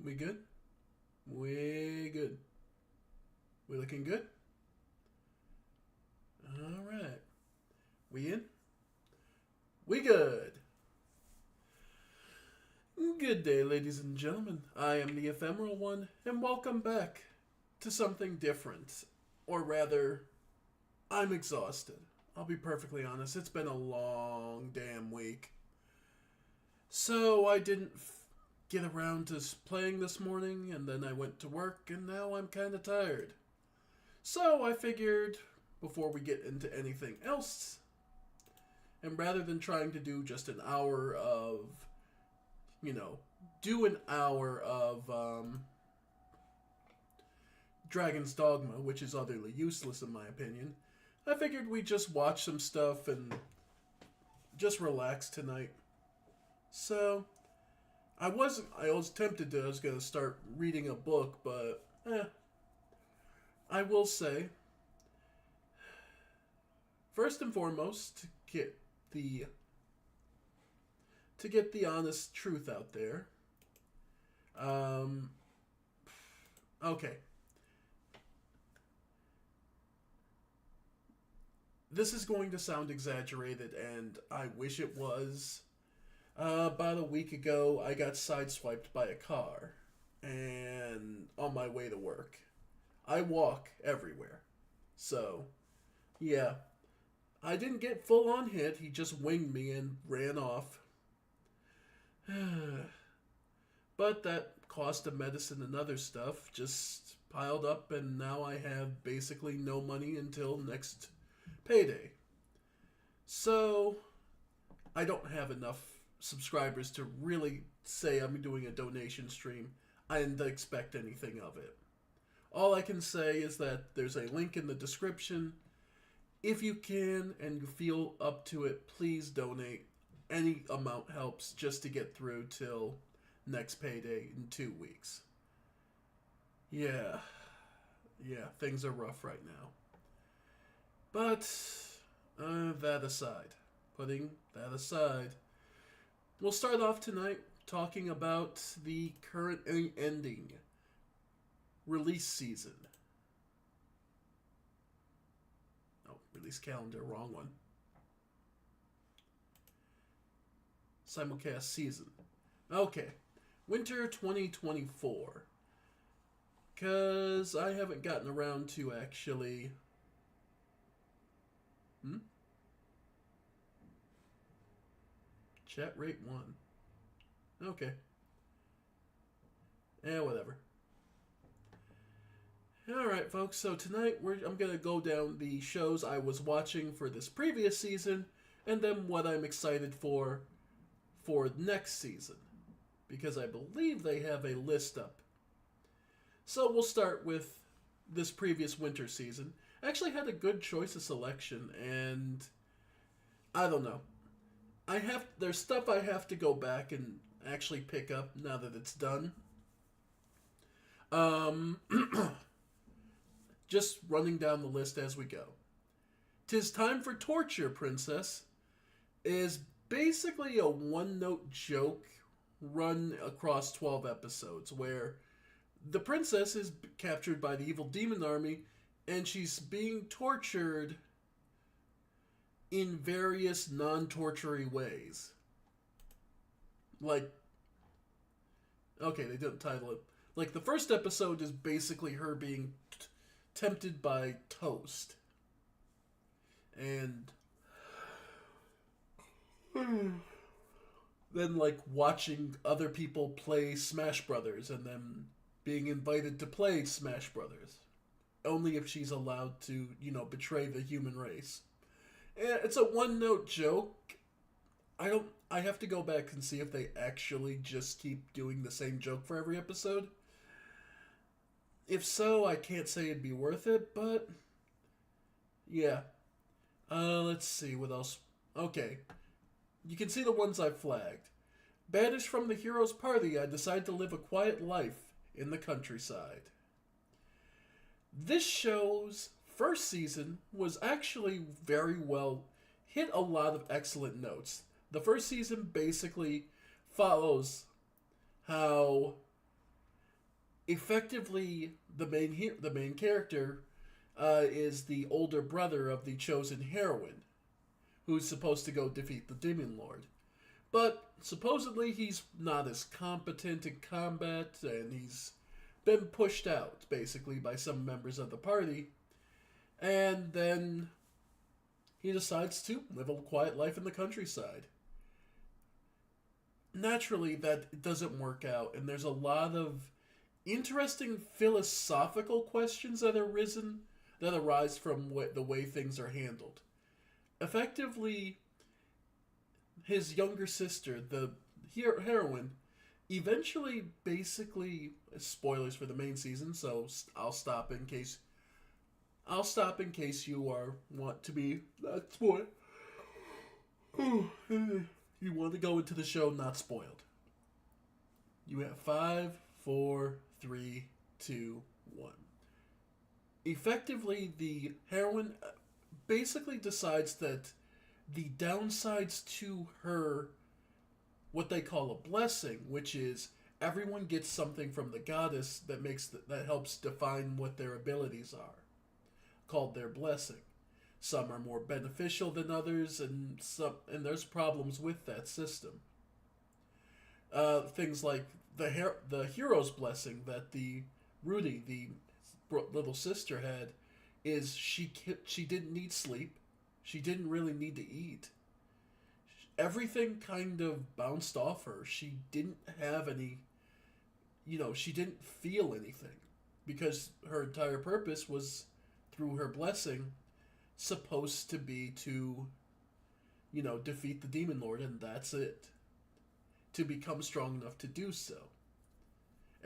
We good? We good. We looking good? All right. We in? We good. Good day, ladies and gentlemen. I am the Ephemeral One, and welcome back to something different. Or rather, I'm exhausted. I'll be perfectly honest, it's been a long damn week. So I didn't get around to playing this morning, and then I went to work, and now I'm kind of tired. So I figured before we get into anything else, and rather than trying to do just an hour of, you know, do an hour of Dragon's Dogma, which is utterly useless in my opinion, I figured we'd just watch some stuff and just relax tonight. So I was tempted to I was gonna start reading a book, but I will say first and foremost the to get the honest truth out there. Um, okay, this is going to sound exaggerated, and I wish it was. About a week ago, I got sideswiped by a car, and on my way to work. I walk everywhere, so yeah, I didn't get full on hit. He just winged me and ran off. But that cost of medicine and other stuff just piled up, and now I have basically no money until next payday. So I don't have enough subscribers to really say I'm doing a donation stream and expect anything of it. All I can say is that there's a link in the description. If you can and you feel up to it, please donate. Any amount helps just to get through till next payday in 2 weeks. Yeah, yeah, things are rough right now. But that aside, putting that aside, we'll start off tonight talking about the current ending release season. Oh, release calendar, wrong one. Simulcast season. Okay, winter 2024. Because I haven't gotten around to actually. Hmm? Chat rate 1. Okay. Whatever. Alright, folks, so tonight I'm going to go down the shows I was watching for this previous season, and then what I'm excited for next season. Because I believe they have a list up. So we'll start with this previous winter season. I actually had a good choice of selection, and I don't know. There's stuff I have to go back and actually pick up now that it's done. Um, just running down the list as we go. "'Tis Time for Torture, Princess" is basically a one-note joke run across 12 episodes where the princess is captured by the evil demon army and she's being tortured in various non-tortury ways. Like, okay, they didn't title it. Like, the first episode is basically her being tempted by toast. And then, like, watching other people play Smash Brothers and then being invited to play Smash Brothers. Only if she's allowed to, betray the human race. And it's a one note joke. I have to go back and see if they actually just keep doing the same joke for every episode. If so, I can't say it'd be worth it, but yeah. Let's see what else. Okay. You can see the ones I've flagged. "Banished from the hero's party, I decide to live a quiet life in the countryside." This show's first season was actually very well, hit a lot of excellent notes. The first season basically follows how effectively the main character is the older brother of the chosen heroine, who's supposed to go defeat the Demon Lord. But supposedly he's not as competent in combat, and he's been pushed out, basically, by some members of the party. And then he decides to live a quiet life in the countryside. Naturally, that doesn't work out, and there's a lot of interesting philosophical questions that arise from the way things are handled. Effectively, his younger sister, the heroine, eventually, basically, spoilers for the main season. So I'll stop in case you are want to be not spoiled. You want to go into the show not spoiled. You have 5, 4, 3, 2, 1. Effectively, the heroine basically decides that the downsides to her, what they call a blessing, which is everyone gets something from the goddess that helps define what their abilities are, called their blessing. Some are more beneficial than others, and there's problems with that system. Things like the hero's blessing that the Rudy, the little sister, had, is she didn't need sleep, she didn't really need to eat. Everything kind of bounced off her. She didn't have any, she didn't feel anything because her entire purpose was, through her blessing, supposed to be to, defeat the Demon Lord, and that's it. To become strong enough to do so.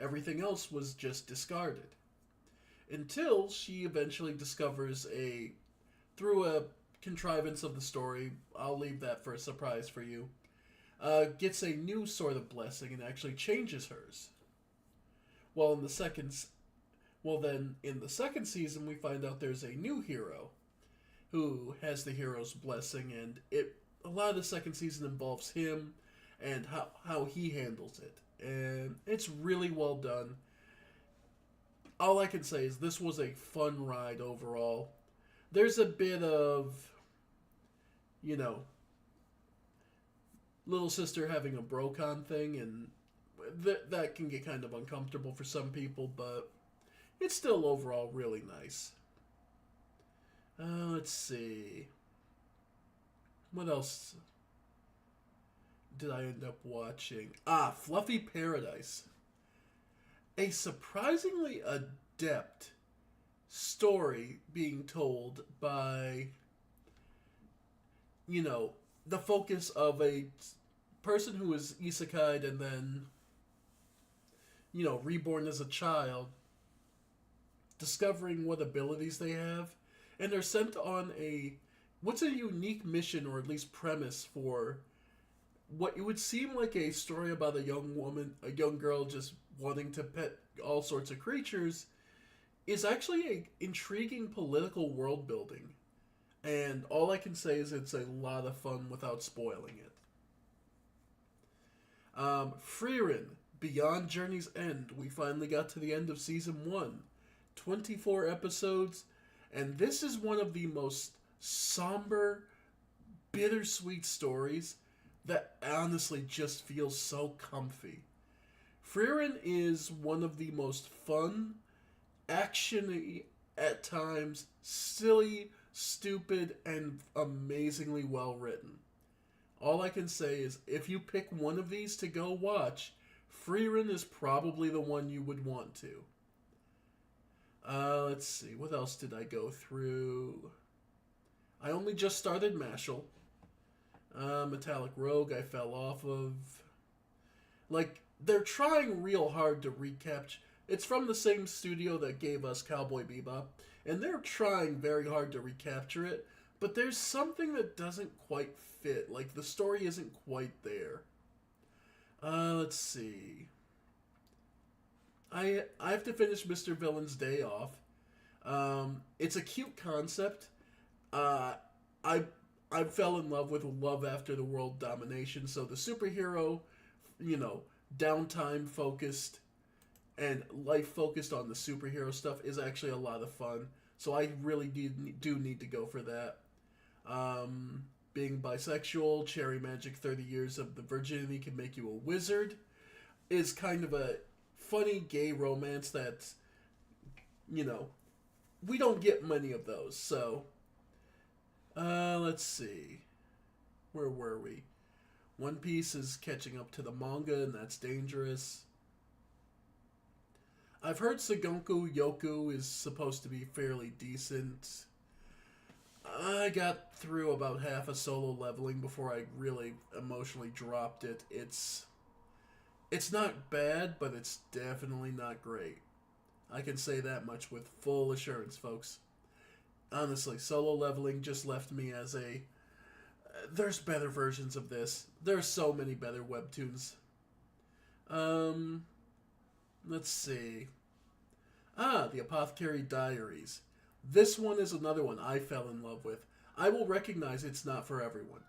Everything else was just discarded. Until she eventually discovers through a contrivance of the story, I'll leave that for a surprise for you, gets a new sort of blessing and actually changes hers. Well, in the second season, we find out there's a new hero who has the hero's blessing, and a lot of the second season involves him and how he handles it. And it's really well done. All I can say is this was a fun ride overall. There's a bit of, little sister having a Brocon thing, and that can get kind of uncomfortable for some people, but it's still overall really nice. Let's see. What else did I end up watching? Fluffy Paradise. A surprisingly adept story being told by, the focus of a person who is isekai'd and then, reborn as a child, discovering what abilities they have, and they're sent on what's a unique mission, or at least premise, for what it would seem like a story about a young girl just wanting to pet all sorts of creatures, is actually a intriguing political world building. And all I can say is it's a lot of fun without spoiling it. Frieren, Beyond Journey's End. We finally got to the end of Season 1. 24 episodes, and this is one of the most somber, bittersweet stories that honestly just feels so comfy. Frieren is one of the most fun, action-y, at times, silly, stupid, and amazingly well written. All I can say is, if you pick one of these to go watch, Frieren is probably the one you would want to. Let's see, what else did I go through? I only just started Mashle. Metallic Rogue I fell off of. They're trying real hard to recapture. It's from the same studio that gave us Cowboy Bebop, and they're trying very hard to recapture it, but there's something that doesn't quite fit. The story isn't quite there. Let's see. I have to finish Mr. Villain's Day Off. It's a cute concept. I fell in love with Love After the World Domination, so the superhero, downtime focused and life focused on the superhero stuff is actually a lot of fun. So I really do need to go for that. Being bisexual, Cherry Magic 30 Years of the Virginity Can Make You a Wizard is kind of a funny gay romance that, you know, we don't get many of those. So, let's see. Where were we? One Piece is catching up to the manga, and that's dangerous. I've heard Sagonku Yoku is supposed to be fairly decent. I got through about half a solo leveling before I really emotionally dropped it. It's not bad, but it's definitely not great. I can say that much with full assurance, folks. Honestly, solo leveling just left me as a there's better versions of this. There's so many better webtoons. Let's see. The Apothecary Diaries. This one is another one I fell in love with. I will recognize it's not for everyone.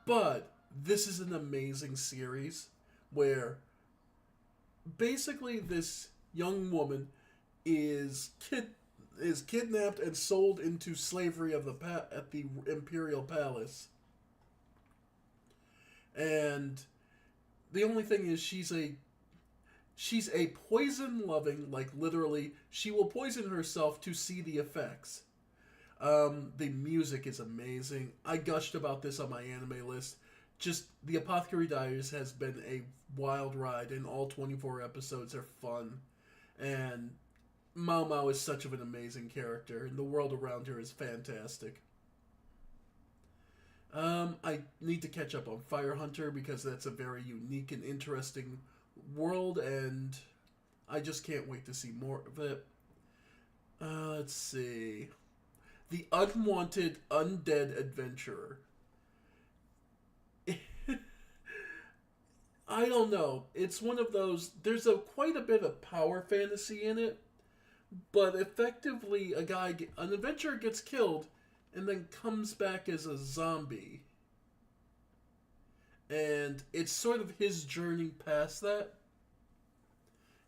But this is an amazing series where basically this young woman is kidnapped and sold into slavery of at the Imperial Palace. And the only thing is she's a poison loving, like literally, she will poison herself to see the effects. The music is amazing. I gushed about this on my anime list. Just the Apothecary Diaries has been a wild ride, and all 24 episodes are fun. And Mao Mao is such of an amazing character, and the world around her is fantastic. I need to catch up on Fire Hunter because that's a very unique and interesting world, and I just can't wait to see more of it. Let's see. The Unwanted Undead Adventurer. I don't know. It's one of those. There's quite a bit of power fantasy in it, but effectively, an adventurer gets killed, and then comes back as a zombie. And it's sort of his journey past that.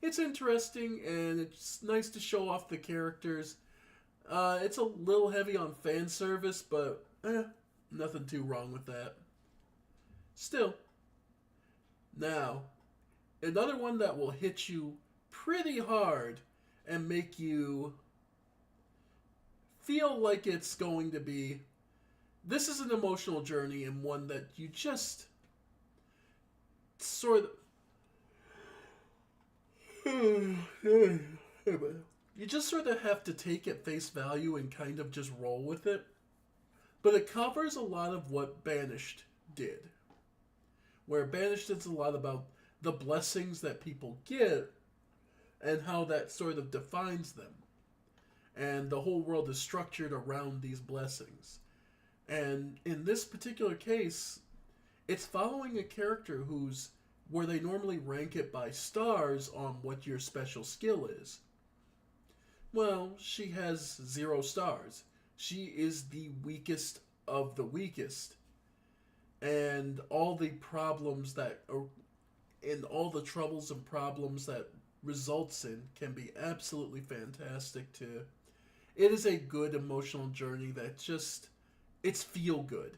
It's interesting, and it's nice to show off the characters. It's a little heavy on fan service, but nothing too wrong with that. Still. Now, another one that will hit you pretty hard and make you feel like it's going to be. This is an emotional journey and one that you just sort of. You just sort of have to take at face value and kind of just roll with it. But it covers a lot of what Banished did. Where Banished is a lot about the blessings that people get and how that sort of defines them. And the whole world is structured around these blessings. And in this particular case, it's following a character where they normally rank it by stars on what your special skill is. Well, she has 0 stars. She is the weakest of the weakest. And all the problems and all the troubles and problems that results in can be absolutely fantastic too. It is a good emotional journey that it's feel good.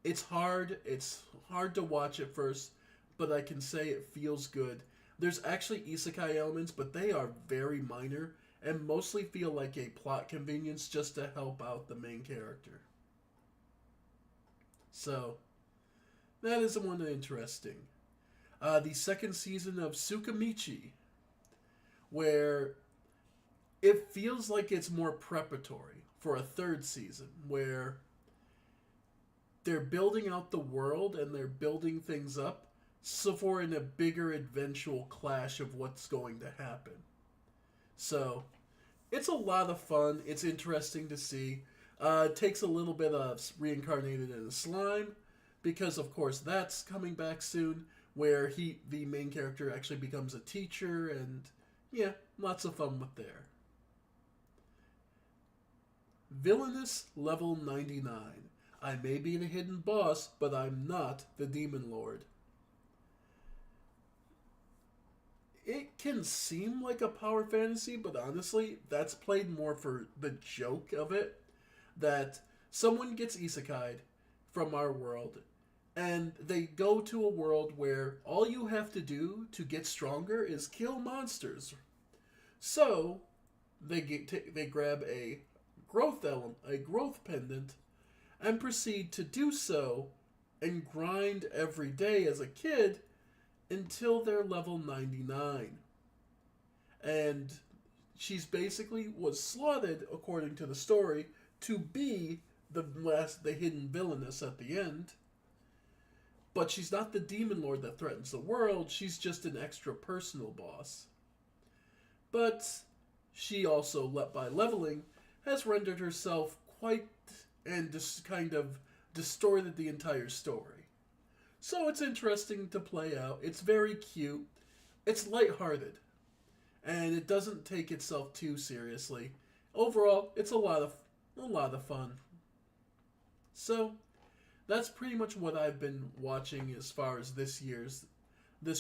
It's hard to watch at first, but I can say it feels good. There's actually isekai elements, but they are very minor and mostly feel like a plot convenience just to help out the main character. So, that is one interesting. The second season of Tsukimichi, where it feels like it's more preparatory for a third season, where they're building out the world and they're building things up so for in a bigger eventual clash of what's going to happen. So, it's a lot of fun. It's interesting to see. It takes a little bit of Reincarnated in a Slime, because of course that's coming back soon, where the main character actually becomes a teacher, and yeah, lots of fun with there. Villainous Level 99. I may be the hidden boss, but I'm not the Demon Lord. it can seem like a power fantasy, but honestly, that's played more for the joke of it. That someone gets isekai'd from our world, and they go to a world where all you have to do to get stronger is kill monsters. So they grab a growth pendant, and proceed to do so and grind every day as a kid until they're level 99. And she's basically was slotted according to the story to be the hidden villainess at the end. But she's not the demon lord that threatens the world, she's just an extra personal boss. But she also, by leveling, has rendered herself quite and just kind of distorted the entire story. So it's interesting to play out. It's very cute. It's lighthearted. And it doesn't take itself too seriously. Overall, it's a lot of fun. So that's pretty much what I've been watching as far as this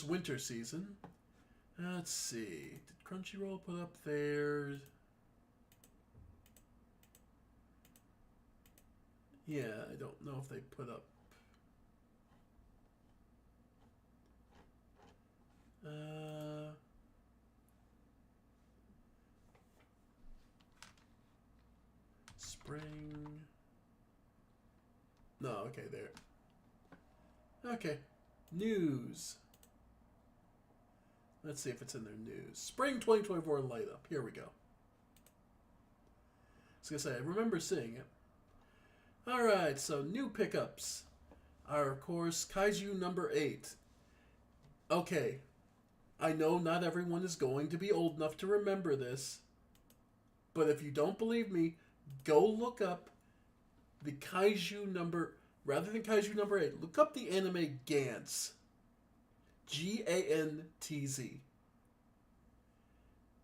winter season. Let's see. Did Crunchyroll put up theirs? Yeah, I don't know if they put up. Spring. No, okay, there. Okay. News. Let's see if it's in their news. Spring 2024 light up. Here we go. I was going to say, I remember seeing it. Alright, so new pickups are, of course, Kaiju number 8. Okay, I know not everyone is going to be old enough to remember this, but if you don't believe me, go look up the Kaiju number, rather than Kaiju number 8, look up the anime Gantz. Gantz.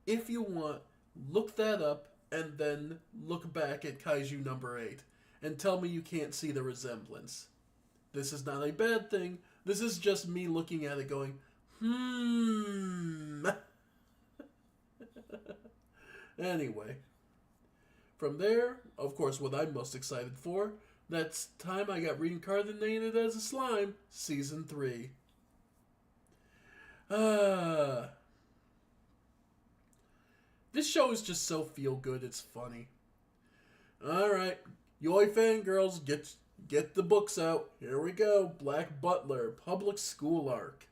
If you want, look that up and then look back at Kaiju number 8 and tell me you can't see the resemblance. This is not a bad thing. This is just me looking at it going, Anyway. From there, of course, what I'm most excited for, that's time I got reincarnated as a slime, Season 3. This show is just so feel good, it's funny. Alright, Yoi fangirls, get the books out. Here we go. Black Butler, Public School Arc.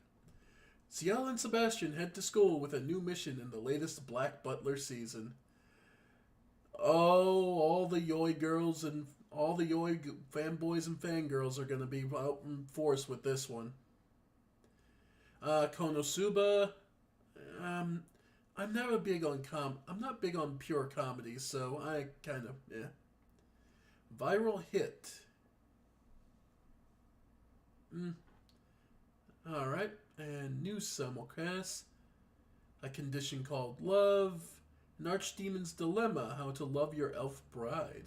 Ciel and Sebastian head to school with a new mission in the latest Black Butler season. Oh, all the Yoi girls and all the Yoi fanboys and fangirls are going to be out in force with this one. Konosuba. I'm not big on pure comedy, so I kind of, Viral hit. Alright, and new simulcast. A Condition Called Love. An Archdemon's Dilemma, How to Love Your Elf Bride.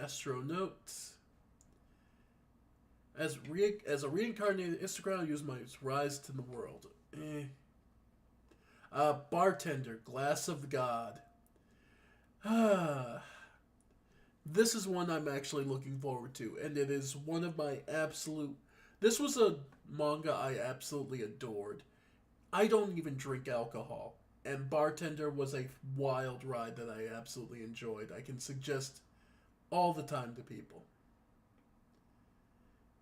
Astronaut. As a reincarnated Instagram, I use my rise to the world. Bartender, Glass of God. This is one I'm actually looking forward to, and it is one of my absolute... This was a manga I absolutely adored. I don't even drink alcohol, and Bartender was a wild ride that I absolutely enjoyed. I can suggest all the time to people.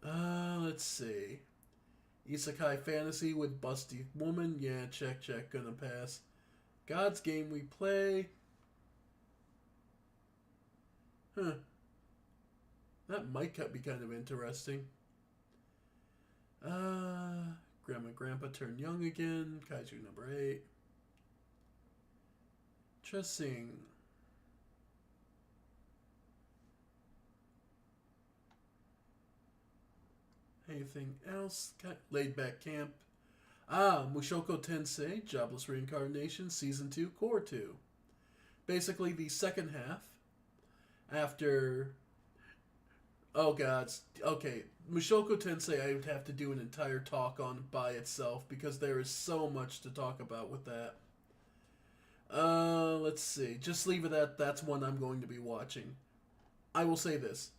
Let's see. Isekai Fantasy with Busty Woman. Yeah, check, gonna pass. God's Game We Play. That might be kind of interesting. Grandma and Grandpa Turn Young Again. Kaiju number 8. Interesting. Anything else? Laid Back Camp. Mushoku Tensei, Jobless Reincarnation, Season 2, Core 2. Basically the second half, after Oh god. Okay. Mushoku Tensei I would have to do an entire talk on by itself because there is so much to talk about with that. Let's see. Just leave it at that's one I'm going to be watching. I will say this.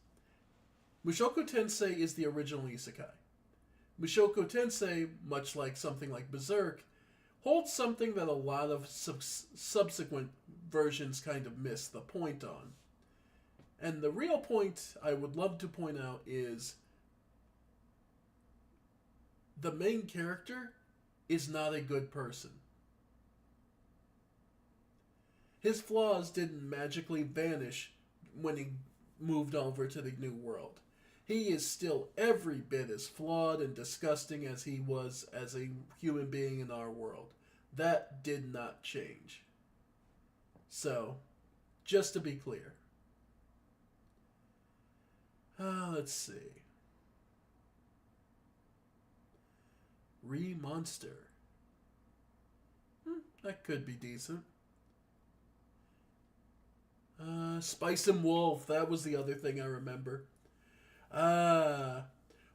Mushoku Tensei is the original isekai. Mushoku Tensei, much like something like Berserk, holds something that a lot of subsequent versions kind of miss the point on. And the real point I would love to point out is the main character is not a good person. His flaws didn't magically vanish when he moved over to the new world. He is still every bit as flawed and disgusting as he was as a human being in our world. That did not change. So, just to be clear. Let's see. Re-Monster. That could be decent. Spice and Wolf. That was the other thing I remember.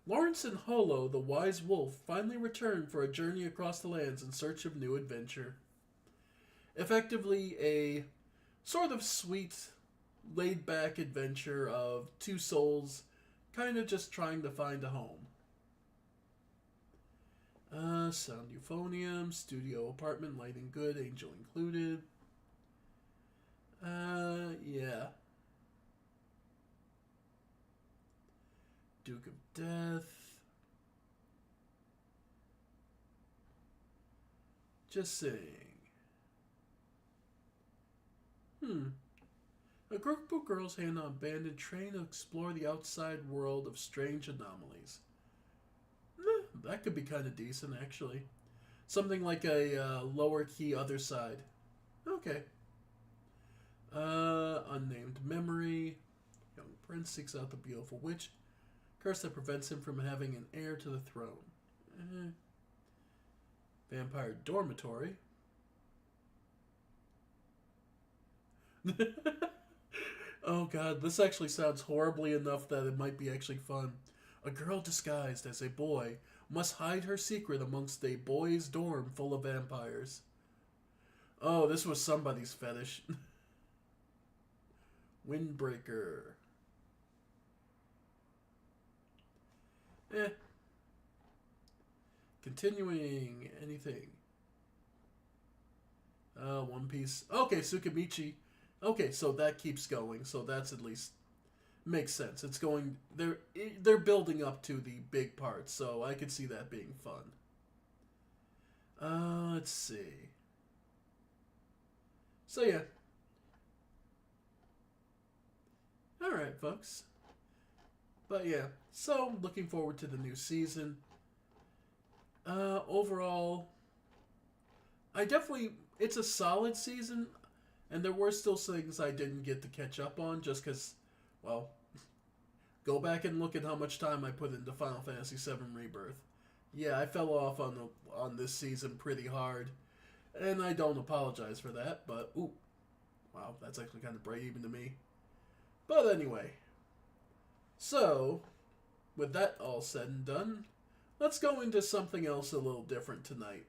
Lawrence and Holo, the wise wolf, finally returned for a journey across the lands in search of new adventure. Effectively, a sort of sweet, laid-back adventure of two souls kind of just trying to find a home. Sound euphonium, studio apartment, lighting good, angel included. Yeah. Duke of Death. Just saying. A group of girls hand on abandoned train to explore the outside world of strange anomalies. That could be kind of decent, actually. Something like a lower key other side. Okay. Unnamed memory. Young prince seeks out the beautiful witch. Curse that prevents him from having an heir to the throne. Vampire dormitory. Oh god, this actually sounds horribly enough that it might be actually fun. A girl disguised as a boy must hide her secret amongst a boys' dorm full of vampires. Oh, this was somebody's fetish. Windbreaker. Continuing anything. One Piece. Okay, Tsukimichi. Okay, so that keeps going. So that's at least makes sense. It's going. They're building up to the big part, so I could see that being fun. Let's see. So yeah. All right, folks. But yeah, so looking forward to the new season. Overall, it's a solid season, and there were still things I didn't get to catch up on just because, well, go back and look at how much time I put into Final Fantasy VII Rebirth. Yeah, I fell off on this season pretty hard, and I don't apologize for that, but, ooh, wow, that's actually kind of bright even to me. But anyway, so, with that all said and done, let's go into something else a little different tonight.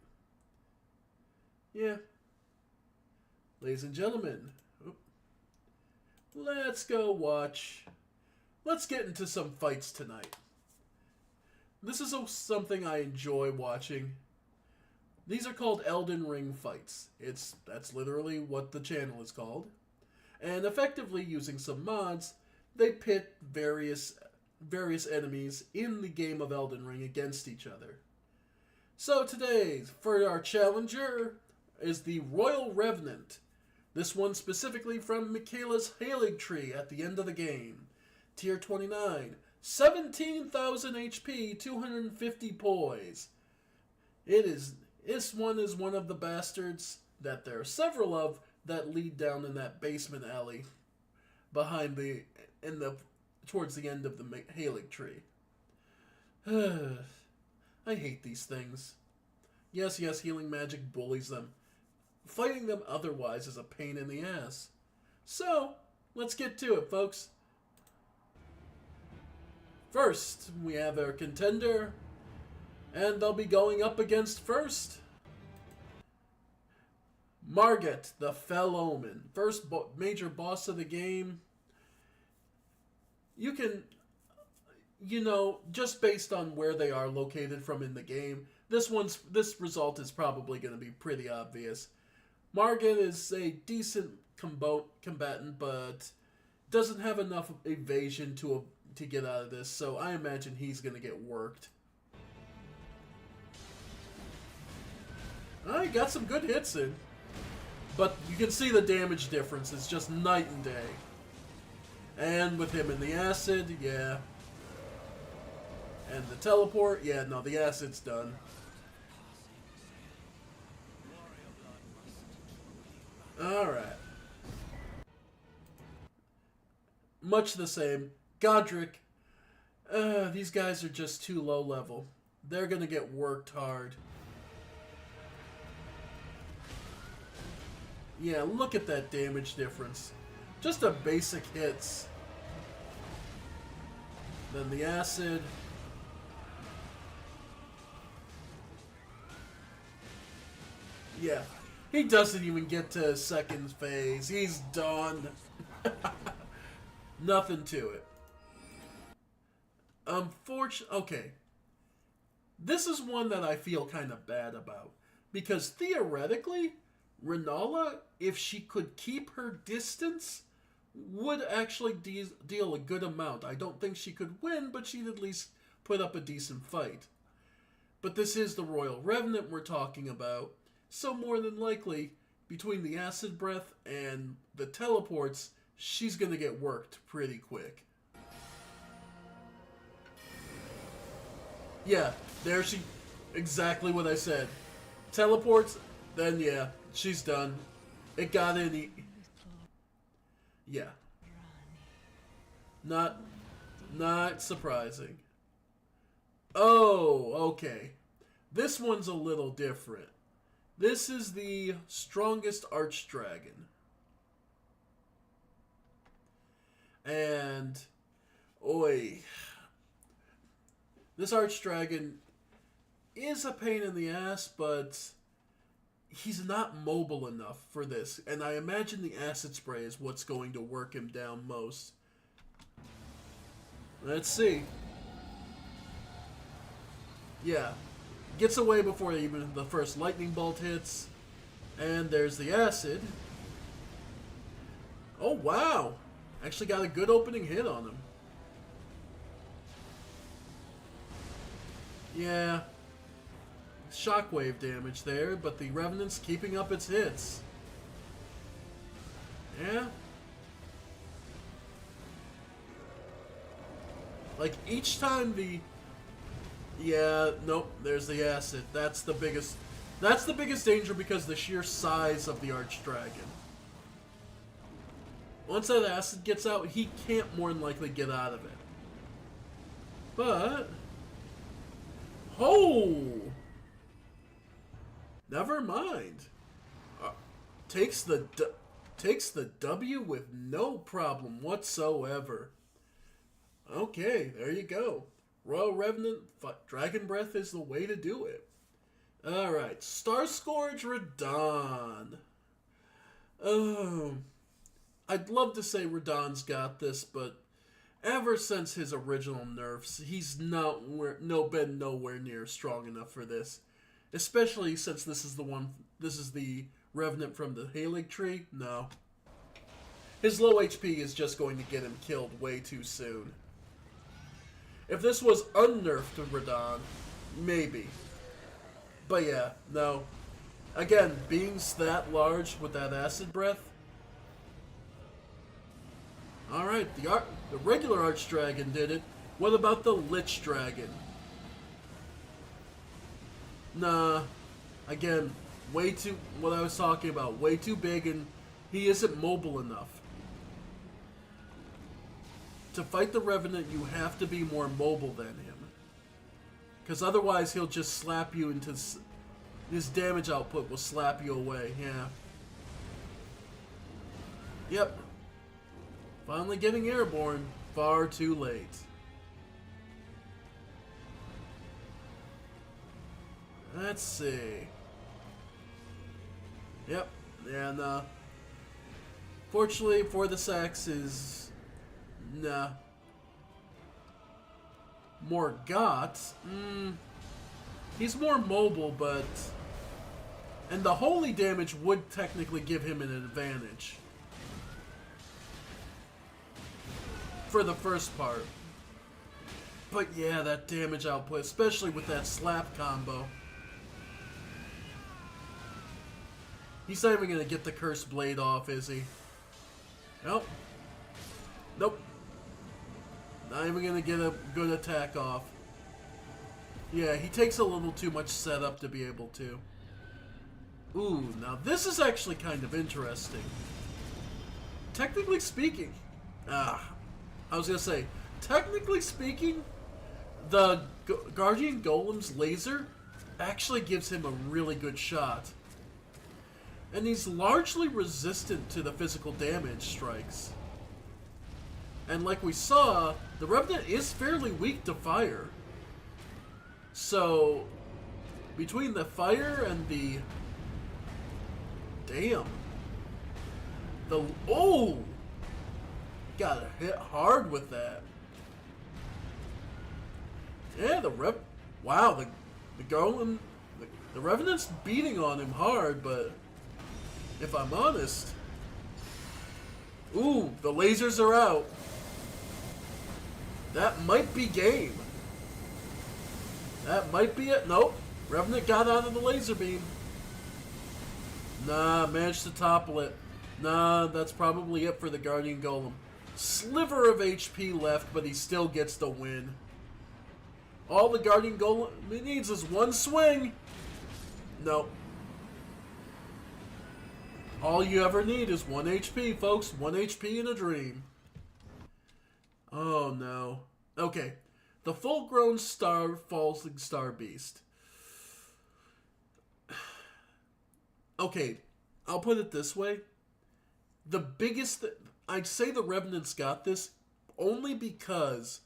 Yeah. Ladies and gentlemen, let's get into some fights tonight. This is something I enjoy watching. These are called Elden Ring fights. That's literally what the channel is called. And effectively using some mods, they pit various enemies in the game of Elden Ring against each other. So today, for our challenger, is the Royal Revenant. This one specifically from Michaela's Haligtree at the end of the game. Tier 29, 17,000 HP, 250 poise. This one is one of the bastards that there are several of that lead down in that basement alley towards the end of the Haligtree. I hate these things. Yes, healing magic bullies them. Fighting them otherwise is a pain in the ass. So, let's get to it, folks. First, we have our contender, and they'll be going up against first Margit, the Fell Omen. First major boss of the game. You can, just based on where they are located from in the game, this result is probably going to be pretty obvious. Margit is a decent combatant, but doesn't have enough evasion to get out of this, so I imagine he's going to get worked. He got some good hits in. But you can see the damage difference. It's just night and day. And with him in the acid, yeah. And the teleport, yeah, no, the acid's done. Alright. Much the same. Godric. These guys are just too low level. They're gonna get worked hard. Yeah, look at that damage difference. Just a basic hits. Then the acid. Yeah. He doesn't even get to second phase. He's done. Nothing to it. Okay. This is one that I feel kind of bad about. Because theoretically, Renala, if she could keep her distance, would actually deal a good amount. I don't think she could win, but she'd at least put up a decent fight. But this is the Royal Revenant we're talking about, so more than likely, between the Acid Breath and the teleports, she's going to get worked pretty quick. Yeah, there she... Exactly what I said. Teleports, then yeah. She's done. It got in. Yeah. Not surprising. Oh, okay. This one's a little different. This is the strongest Archdragon. And, oi. This Archdragon is a pain in the ass, but he's not mobile enough for this, and I imagine the acid spray is what's going to work him down most. Let's see. Yeah. Gets away before even the first lightning bolt hits. And there's the acid. Oh, wow. Actually got a good opening hit on him. Yeah. Shockwave damage there, but the Revenant's keeping up its hits. Yeah. Like, each time the... Yeah, nope, there's the acid. That's the biggest danger because the sheer size of the Archdragon. Once that acid gets out, he can't more than likely get out of it. But... Oh! Never mind. Takes the W with no problem whatsoever. Okay, there you go. Royal Revenant, Dragon Breath is the way to do it. Alright, Starscourge Radahn. I'd love to say Radahn's got this, but ever since his original nerfs, he's been nowhere near strong enough for this. Especially since this is the Revenant from the Haligtree. No. His low HP is just going to get him killed way too soon. If this was unnerfed to Radahn, maybe. But yeah, no. Again, being that large with that acid breath. Alright, the regular Archdragon did it. What about the Lich Dragon? Nah. Again, way too... What I was talking about. Way too big, and he isn't mobile enough. To fight the Revenant, you have to be more mobile than him. Because otherwise, he'll just slap you into... His damage output will slap you away, yeah. Yep. Finally getting airborne. Far too late. Let's see. Yep. And, fortunately for the Saxes, nah. Morgott, he's more mobile, but... And the holy damage would technically give him an advantage. For the first part. But yeah, that damage output, especially with that slap combo. He's not even going to get the Cursed Blade off, is he? Nope. Nope. Not even going to get a good attack off. Yeah, he takes a little too much setup to be able to. Ooh, now this is actually kind of interesting. Technically speaking... I was going to say, technically speaking, the Guardian Golem's laser actually gives him a really good shot. And he's largely resistant to the physical damage strikes. And like we saw, the Revenant is fairly weak to fire. So, between the fire and the... Damn. Oh! Got hit hard with that. Yeah, wow, the Golem... The Revenant's beating on him hard, but... If I'm honest... Ooh, the lasers are out. That might be game. That might be it. Nope. Revenant got out of the laser beam. Nah, managed to topple it. Nah, that's probably it for the Guardian Golem. Sliver of HP left, but he still gets the win. All the Guardian Golem needs is one swing. Nope. All you ever need is 1 HP, folks. 1 HP in a dream. Oh, no. Okay. The full-grown Falling Star Beast. Okay. I'll put it this way. The biggest... I'd say the Revenant's got this only because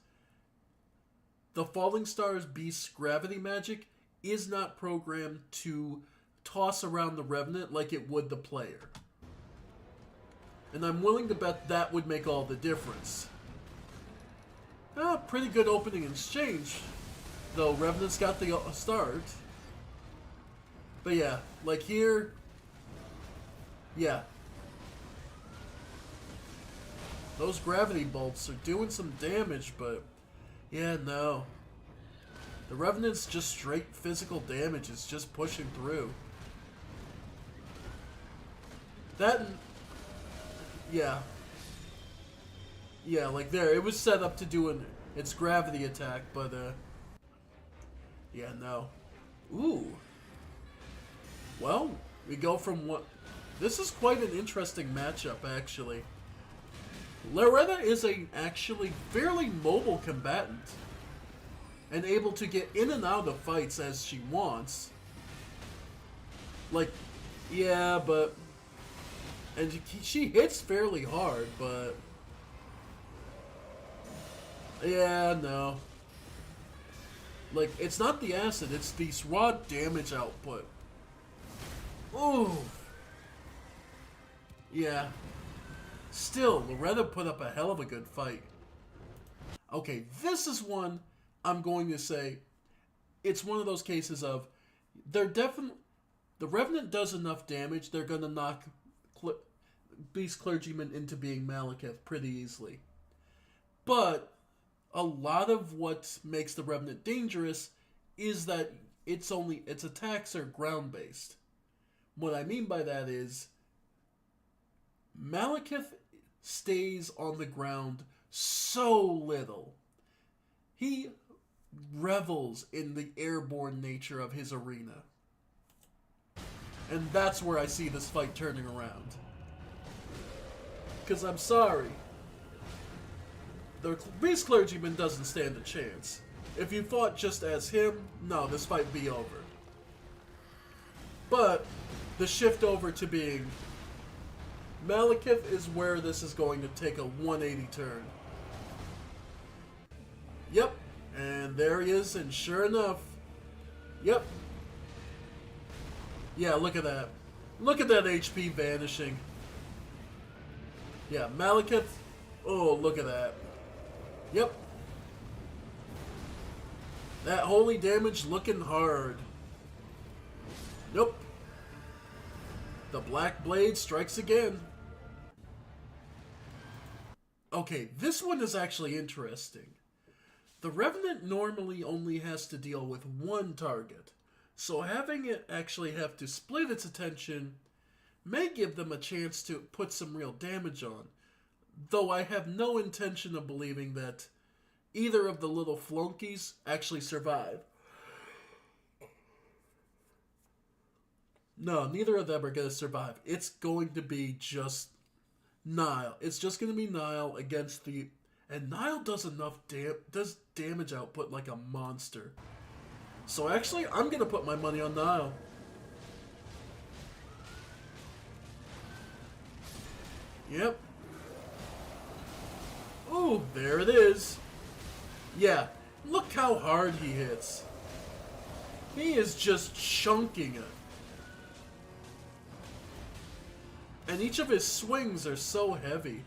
the Falling Stars Beast's gravity magic is not programmed to toss around the Revenant like it would the player. And I'm willing to bet that would make all the difference. Pretty good opening exchange, though Revenant's got the start. But yeah, like here, yeah. Those gravity bolts are doing some damage, but yeah, no. The Revenant's just straight physical damage. It's just pushing through. That, yeah. Yeah, like there, it was set up to do its gravity attack, but, yeah, no. Ooh. Well, we go from what... This is quite an interesting matchup, actually. Loretta is a actually fairly mobile combatant, and able to get in and out of fights as she wants. Like, yeah, but... And she hits fairly hard, but... Yeah, no. Like, it's not the acid, it's the raw damage output. Ooh. Yeah. Still, Loretta put up a hell of a good fight. Okay, this is one I'm going to say, it's one of those cases of, they're definitely, the Revenant does enough damage, they're going to knock Beast Clergyman into being Malekith pretty easily. But a lot of what makes the Revenant dangerous is that its attacks are ground-based. What I mean by that is, Malekith stays on the ground so little. He revels in the airborne nature of his arena. And that's where I see this fight turning around. Because I'm sorry, the Beast Clergyman doesn't stand a chance. If you fought just as him, no, this fight would be over. But the shift over to being Malekith is where this is going to take a 180 turn. Yep, and there he is, and sure enough, yep, Yeah, look at that. Look at that HP vanishing. Yeah, Malekith. Oh, look at that. Yep. That holy damage looking hard. Nope. The Black Blade strikes again. Okay, this one is actually interesting. The Revenant normally only has to deal with one target, so having it actually have to split its attention may give them a chance to put some real damage on, though I have no intention of believing that either of the little flunkies actually survive. No, neither of them are going to survive. It's going to be just Nile. It's just going to be Nile against the... And Nile does enough does damage output like a monster. So actually, I'm going to put my money on Nile. Yep. Ooh, there it is. Yeah, look how hard he hits. He is just chunking it. And each of his swings are so heavy.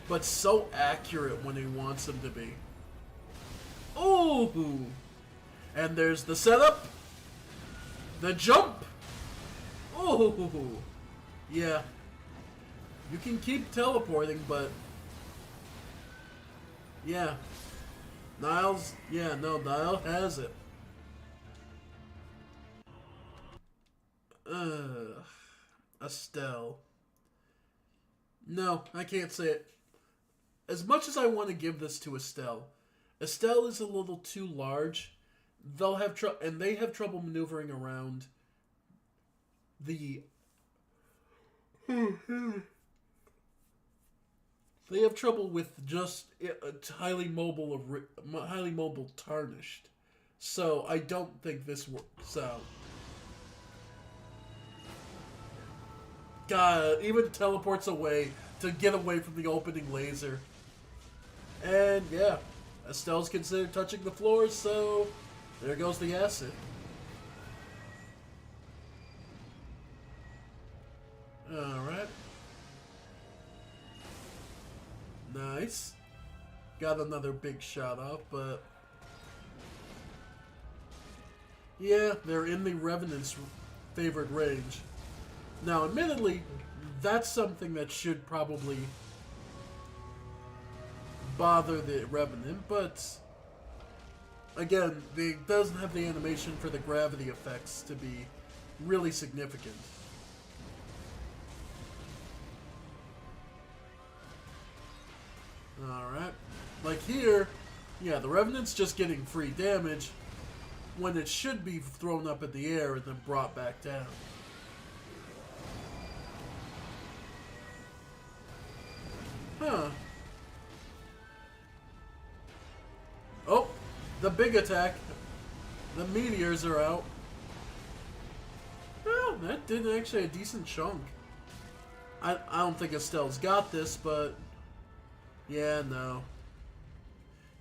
But so accurate when he wants them to be. Ooh! And there's the setup. The jump. Ooh! Yeah. You can keep teleporting, but... Yeah. Niles... Yeah, no, Nile has it. Estelle. No, I can't say it. As much as I want to give this to Estelle, Estelle is a little too large. They'll have and they have trouble maneuvering around the... They have trouble with just a highly mobile Tarnished. So I don't think this works out. God, even teleports away to get away from the opening laser. And yeah, Estelle's considered touching the floor, so there goes the acid. Alright. Nice. Got another big shot off, but... Yeah, they're in the Revenant's favored range. Now, admittedly, that's something that should probably bother the Revenant, but again, it doesn't have the animation for the gravity effects to be really significant. Alright. Like here, yeah, the Revenant's just getting free damage when it should be thrown up in the air and then brought back down. Huh. Oh, the big attack. The meteors are out. Well, that did actually a decent chunk. I don't think Estelle's got this, but... Yeah, no.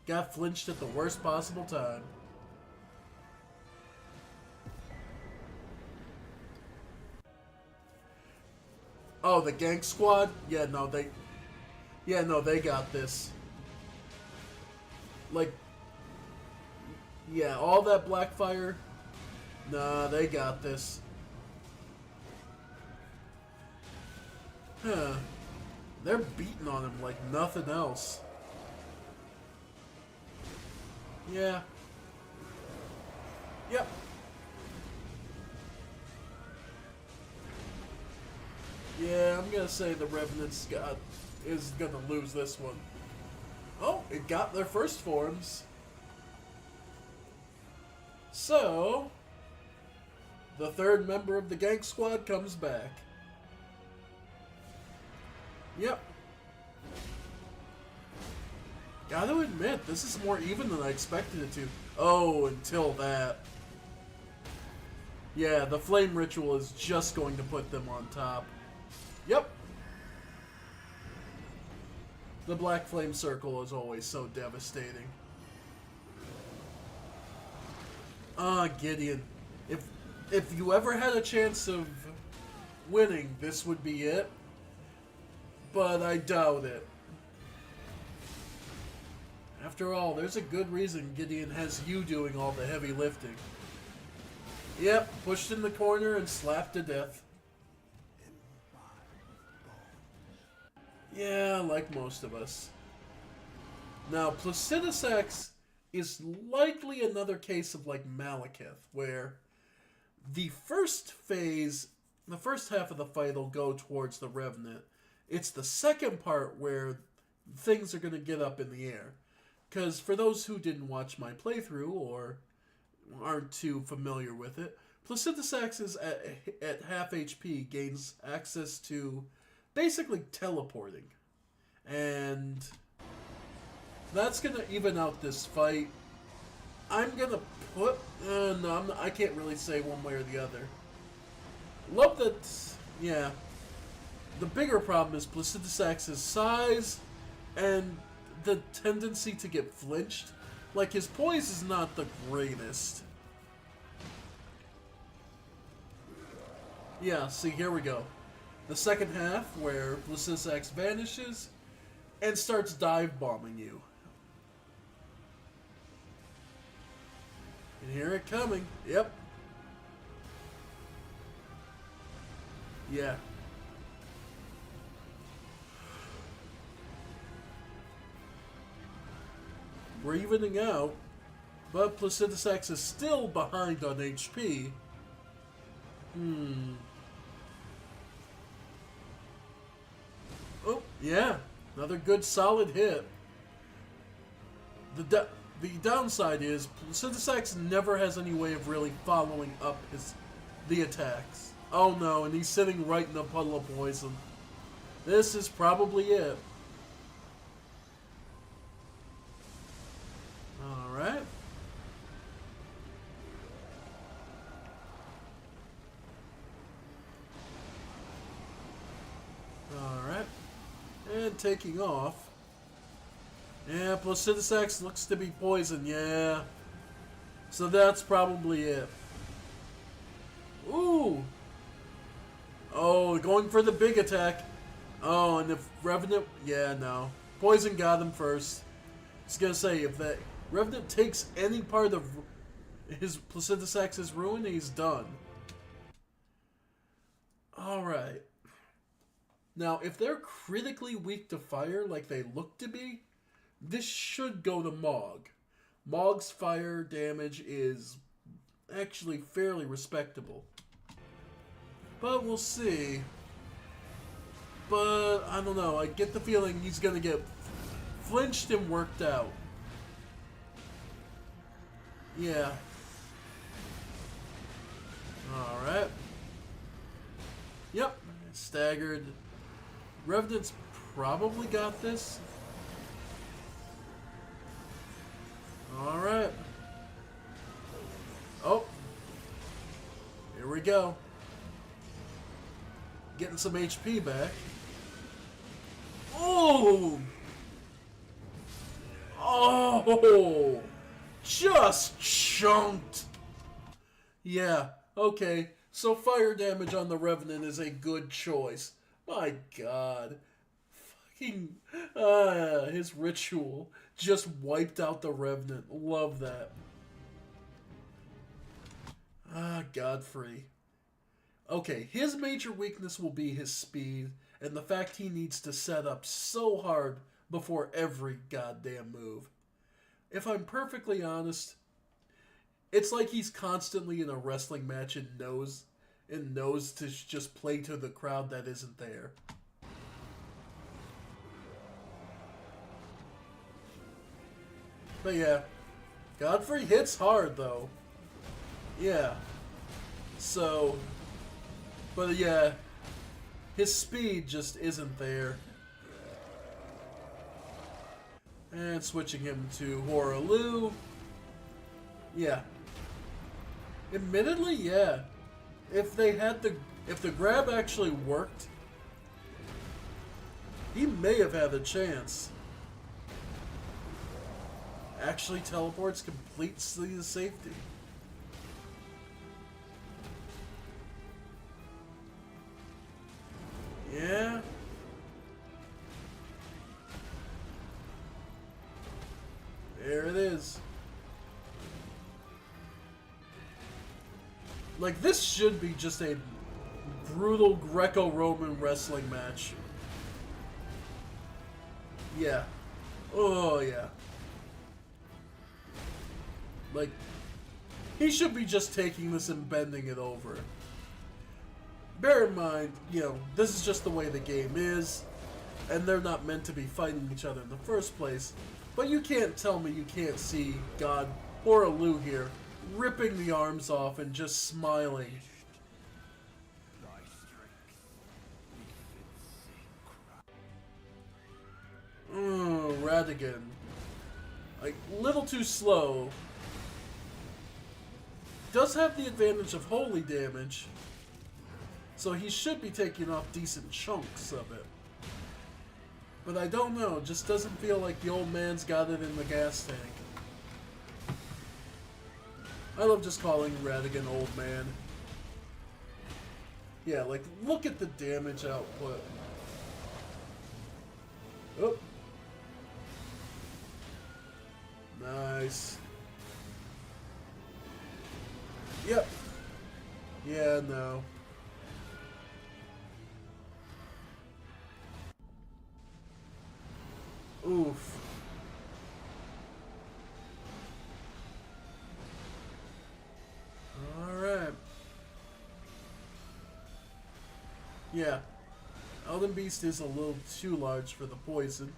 Got flinched at the worst possible time. Oh, the Gank Squad? Yeah, no, they... Yeah, no, they got this. Like... Yeah, all that Blackfire... Nah, they got this. Huh. They're beating on him like nothing else. Yeah. Yep. Yeah, I'm gonna say the Revenant's is gonna lose this one. Oh, it got their first forms. So, the third member of the Gank Squad comes back. Yep. Gotta admit, this is more even than I expected it to. Oh, until that. Yeah, the Flame Ritual is just going to put them on top. Yep. The Black Flame Circle is always so devastating. Ah, Gideon. if you ever had a chance of winning, this would be it. But I doubt it. After all, there's a good reason Gideon has you doing all the heavy lifting. Yep, pushed in the corner and slapped to death. Yeah, like most of us. Now, Placidusax is likely another case of like Malekith, where the first phase, the first half of the fight will go towards the Revenant. It's the second part where things are going to get up in the air. Because for those who didn't watch my playthrough or aren't too familiar with it, Placidusax is at half HP, gains access to basically teleporting. And that's going to even out this fight. I'm going to put... no, I can't really say one way or the other. Love that... Yeah. The bigger problem is Placidusax's size and the tendency to get flinched. Like, his poise is not the greatest. Yeah, see, here we go. The second half, where Placidusax vanishes and starts dive bombing you. And hear it coming. Yep. Yeah. We're evening out, but Placidusax is still behind on HP. Oh, yeah. Another good solid hit. The downside is Placidusax never has any way of really following up the attacks. Oh no, and he's sitting right in a puddle of poison. This is probably it. Alright. Alright. And taking off. Yeah, Placidusax looks to be poisoned, yeah. So that's probably it. Ooh! Oh, going for the big attack. Oh, and the Revenant... Yeah, no. Poison got him first. I was gonna say, if that Revenant takes any part of his Placidusax's ruin, he's done. Alright. Now, if they're critically weak to fire, like they look to be, this should go to Mog. Mog's fire damage is actually fairly respectable. But we'll see. But, I don't know, I get the feeling he's gonna get flinched and worked out. Yeah. Alright. Yep. Staggered. Revenant's probably got this. Alright. Oh. Here we go. Getting some HP back. Oh! Oh! Just chunked! Yeah, okay. So fire damage on the Revenant is a good choice. My god. Fucking... his ritual just wiped out the Revenant. Love that. Godfrey. Okay, his major weakness will be his speed, and the fact he needs to set up so hard before every goddamn move. If I'm perfectly honest, it's like he's constantly in a wrestling match and knows to just play to the crowd that isn't there. But yeah, Godfrey hits hard though. Yeah. So, but yeah, his speed just isn't there. And switching him to Hoarah. Yeah. Admittedly, yeah. If the grab actually worked, he may have had a chance. Actually teleports, completes the safety. Yeah. There it is. Like, this should be just a brutal Greco-Roman wrestling match. Yeah. Oh, yeah. Like, he should be just taking this and bending it over. Bear in mind, you know, this is just the way the game is, and they're not meant to be fighting each other in the first place. But you can't tell me you can't see God Hoaraloo here ripping the arms off and just smiling. Radigan. Like, little too slow. Does have the advantage of holy damage, so he should be taking off decent chunks of it. But I don't know, it just doesn't feel like the old man's got it in the gas tank. I love just calling Radigan old man. Yeah, like, look at the damage output. Oh. Nice. Yep. Yeah, no. Oof. Alright. Yeah. Elden Beast is a little too large for the poison.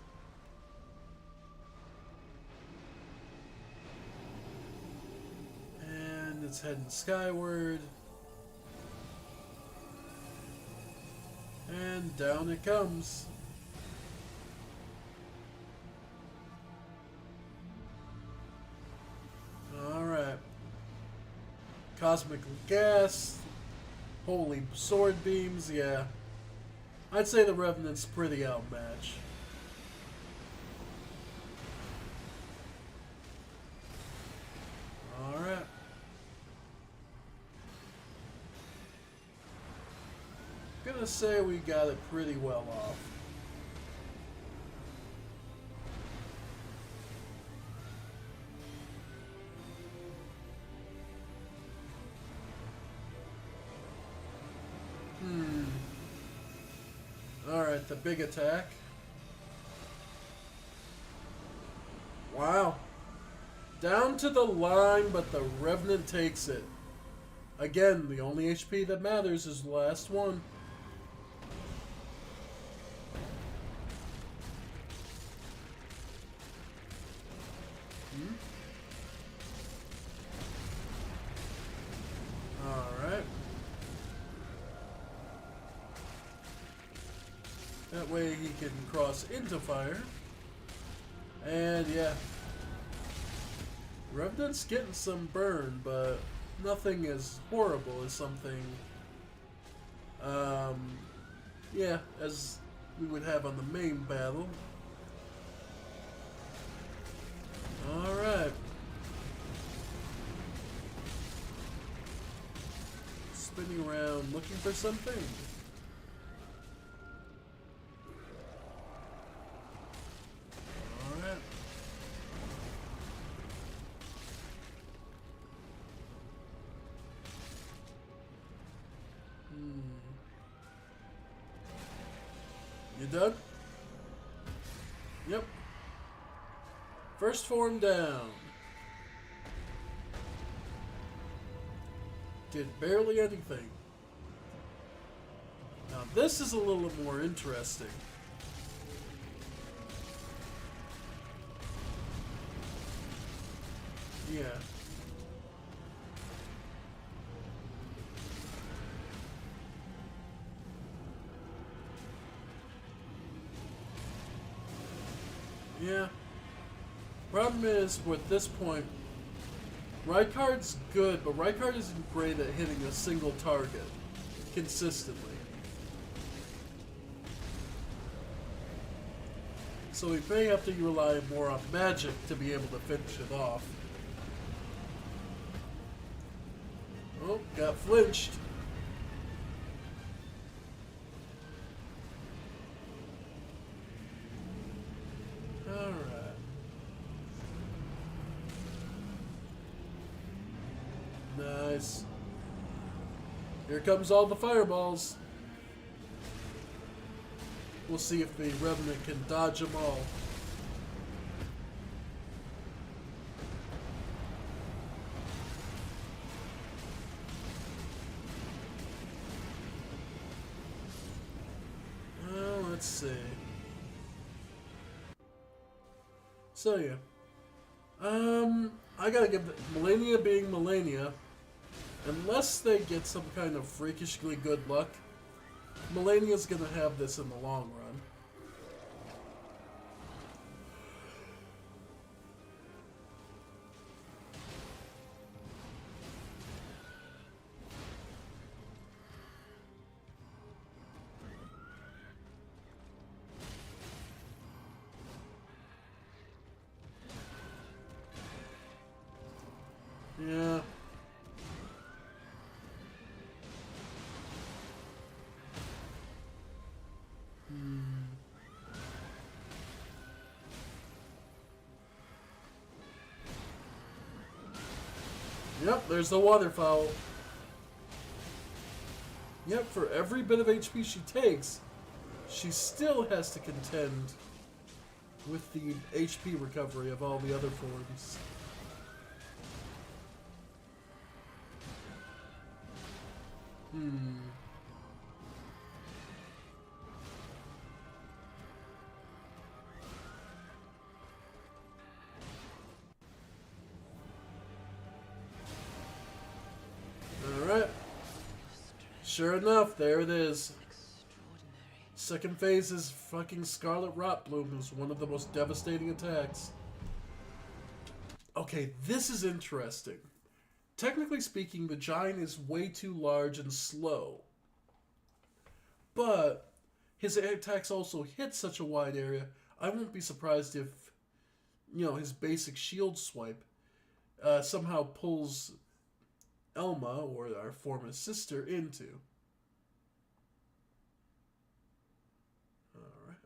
And it's heading skyward. And down it comes. Alright. Cosmic gas. Holy sword beams, yeah. I'd say the Revenant's pretty outmatched. Alright. Gonna say we got it pretty well off. Alright, the big attack. Wow. Down to the line, but the Revenant takes it. Again, the only HP that matters is the last one. Alright. That way he can cross into fire. And yeah. Revenant's getting some burn, but nothing as horrible as something, yeah, as we would have on the main battle. Alright. Spinning around looking for something. Alright. You done? Yep. First form down. Did barely anything. Now this is a little more interesting. Yeah. Yeah. Problem is, with this point, Rykard's good, but Rykard isn't great at hitting a single target consistently. So we may have to rely more on magic to be able to finish it off. Oh, got flinched. Nice. Here comes all the fireballs. We'll see if the Revenant can dodge them all. Let's see. So yeah. I gotta give Malenia being Malenia, unless they get some kind of freakishly good luck, Malenia's gonna have this in the long run. Yeah. Yep, there's the waterfowl. Yep, for every bit of HP she takes, she still has to contend with the HP recovery of all the other forms. Alright. Sure enough, there it is. Second phase is fucking Scarlet Rot Bloom, is one of the most devastating attacks. Okay, this is interesting. Technically speaking, the Giant is way too large and slow. But his attacks also hit such a wide area, I won't be surprised if, his basic shield swipe somehow pulls Elma, or our former sister, into. Alright.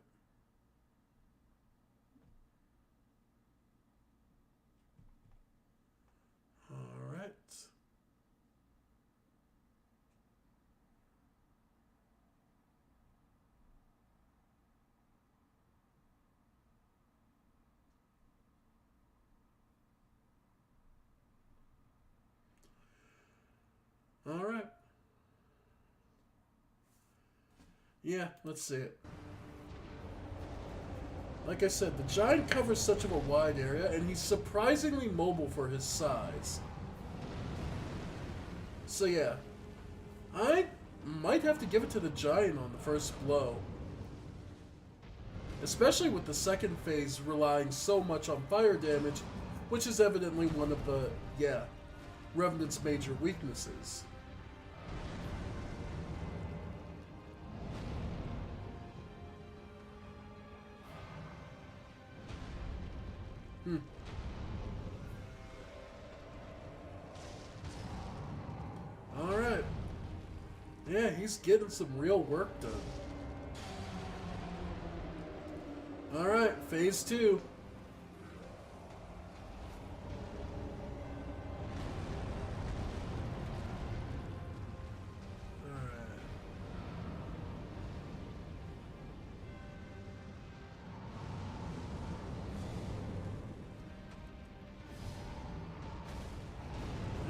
Alright. Alright. Yeah, let's see it. Like I said, the Giant covers such of a wide area, and he's surprisingly mobile for his size. So yeah, I might have to give it to the Giant on the first blow. Especially with the second phase relying so much on fire damage, which is evidently one of the, Revenant's major weaknesses. Alright. Yeah, he's getting some real work done. Alright, phase 2.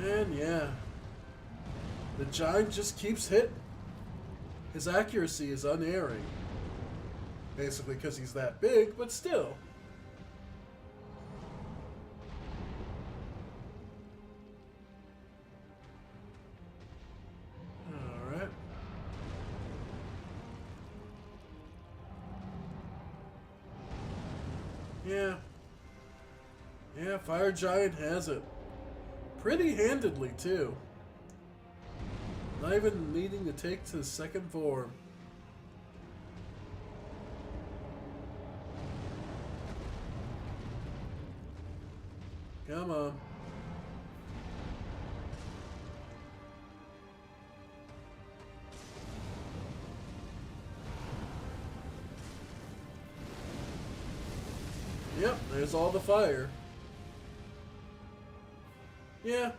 And yeah, the Giant just keeps hitting. His accuracy is unerring. Basically because he's that big, but still. Alright. Yeah. Yeah, Fire Giant has it. Pretty handedly, too. Not even needing to take to the second form. Come on. Yep, there's all the fire. Yeah.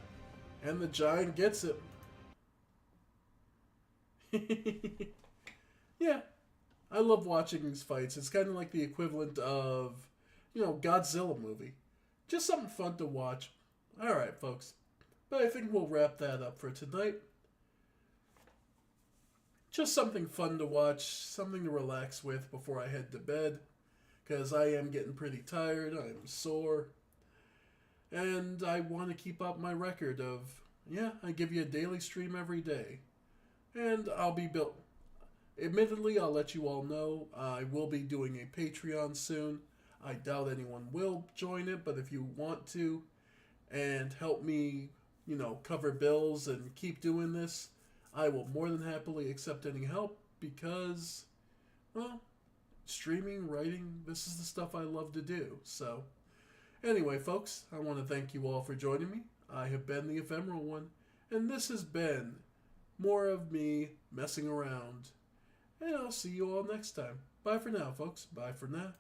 And the giant gets it. Yeah, I love watching these fights. It's kind of like the equivalent of, Godzilla movie. Just something fun to watch. Alright, folks. But I think we'll wrap that up for tonight. Just something fun to watch, something to relax with before I head to bed. Because I am getting pretty tired, I'm sore. And I want to keep up my record of, I give you a daily stream every day. And I'll be built. Admittedly, I'll let you all know, I will be doing a Patreon soon. I doubt anyone will join it, but if you want to and help me, cover bills and keep doing this, I will more than happily accept any help because, well, streaming, writing, this is the stuff I love to do. So, anyway, folks, I want to thank you all for joining me. I have been the Ephemeral One, and this has been more of me messing around. And I'll see you all next time. Bye for now, folks. Bye for now.